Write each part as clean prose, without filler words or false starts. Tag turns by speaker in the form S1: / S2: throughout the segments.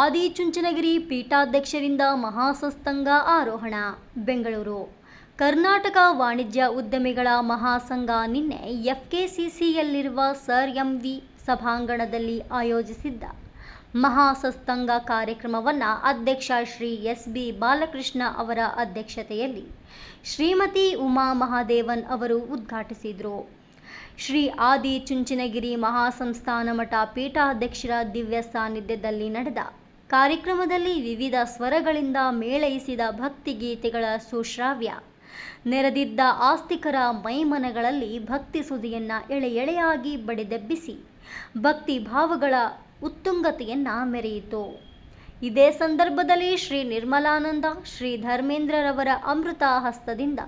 S1: ಆದಿಚುಂಚನಗಿರಿ ಪೀಠಾಧ್ಯಕ್ಷರಿಂದ ಮಹಾಸತ್ಸಂಗ ಆರೋಹಣ. ಬೆಂಗಳೂರು. ಕರ್ನಾಟಕ ವಾಣಿಜ್ಯ ಉದ್ಯಮಿಗಳ ಮಹಾಸಂಘ ನಿನ್ನೆ ಎಫ್ಕೆಸಿಸಿಯಲ್ಲಿರುವ ಸರ್ ಎಂ.ವಿ. ಸಭಾಂಗಣದಲ್ಲಿ ಆಯೋಜಿಸಿದ್ದ ಮಹಾಸತ್ಸಂಗ ಕಾರ್ಯಕ್ರಮವನ್ನು ಅಧ್ಯಕ್ಷ ಶ್ರೀ ಎಸ್.ಬಿ. ಬಾಲಕೃಷ್ಣ ಅವರ ಅಧ್ಯಕ್ಷತೆಯಲ್ಲಿ ಶ್ರೀಮತಿ ಉಮಾ ಮಹಾದೇವನ್ ಅವರು ಉದ್ಘಾಟಿಸಿದರು. ಶ್ರೀ ಆದಿಚುಂಚನಗಿರಿ ಮಹಾಸಂಸ್ಥಾನ ಮಠ ಪೀಠಾಧ್ಯಕ್ಷರ ದಿವ್ಯ ಸಾನ್ನಿಧ್ಯದಲ್ಲಿ ನಡೆದ ಕಾರ್ಯಕ್ರಮದಲ್ಲಿ ವಿವಿಧ ಸ್ವರಗಳಿಂದ ಮೇಳೈಸಿದ ಭಕ್ತಿಗೀತೆಗಳ ಸುಶ್ರಾವ್ಯ ನೆರೆದಿದ್ದ ಆಸ್ತಿಕರ ಮೈಮನಗಳಲ್ಲಿ ಭಕ್ತಿ ಸುಧಿಯನ್ನು ಎಳೆ ಎಳೆಯಾಗಿ ಬಡಿದೆಬ್ಬಿಸಿ ಭಕ್ತಿ ಭಾವಗಳ ಉತ್ತುಂಗತೆಯನ್ನ ಮೆರೆಯಿತು. ಇದೇ ಸಂದರ್ಭದಲ್ಲಿ ಶ್ರೀ ನಿರ್ಮಲಾನಂದ, ಶ್ರೀ ಧರ್ಮೇಂದ್ರರವರ ಅಮೃತ ಹಸ್ತದಿಂದ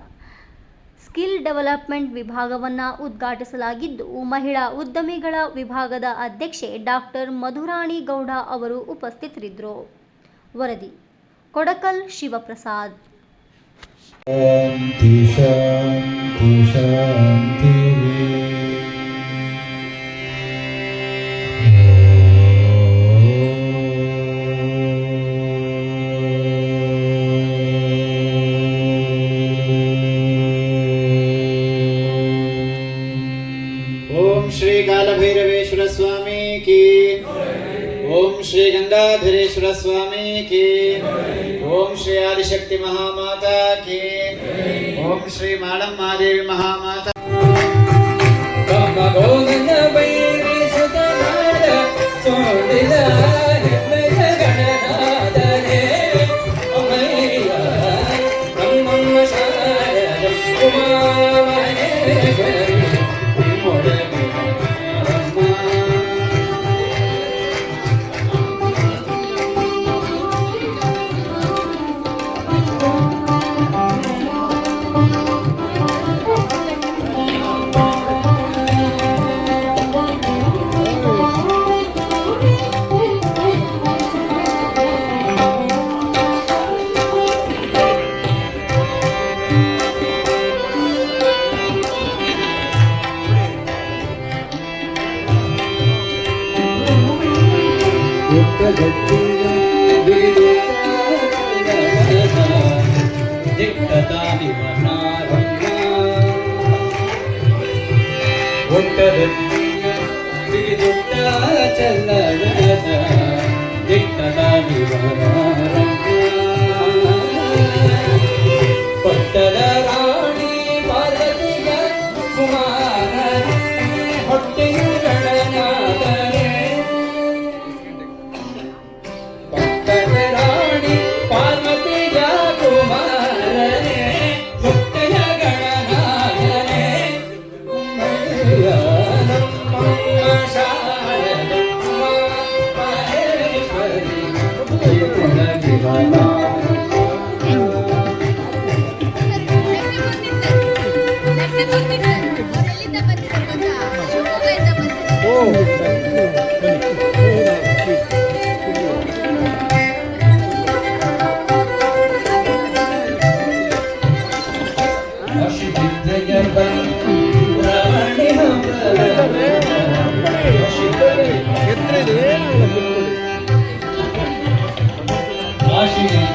S1: ಸ್ಕಿಲ್ ಡೆವಲಪ್ಮೆಂಟ್ ವಿಭಾಗವನ್ನು ಉದ್ಘಾಟಿಸಲಾಗಿದ್ದು, ಮಹಿಳಾ ಉದ್ಯಮಿಗಳ ವಿಭಾಗದ ಅಧ್ಯಕ್ಷೆ ಡಾಕ್ಟರ್ ಮಧುರಾಣಿ ಗೌಡ ಅವರು ಉಪಸ್ಥಿತರಿದ್ದರು. ವರದಿ ಕೊಡಕಲ್ ಶಿವಪ್ರಸಾದ್.
S2: ಶಾಂತಿ ಶಾಂತಿ ಶಾಂತಿ.
S3: ओम श्री कालभैरवेश्वर स्वामी की, ओम श्री गंगाधरेश्वर स्वामी की, ओम श्री आदिशक्ति महामाता की, ओम श्री मालम्मा देवी महामाता.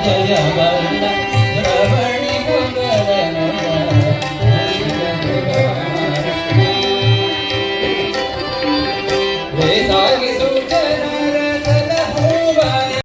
S2: ಜಯ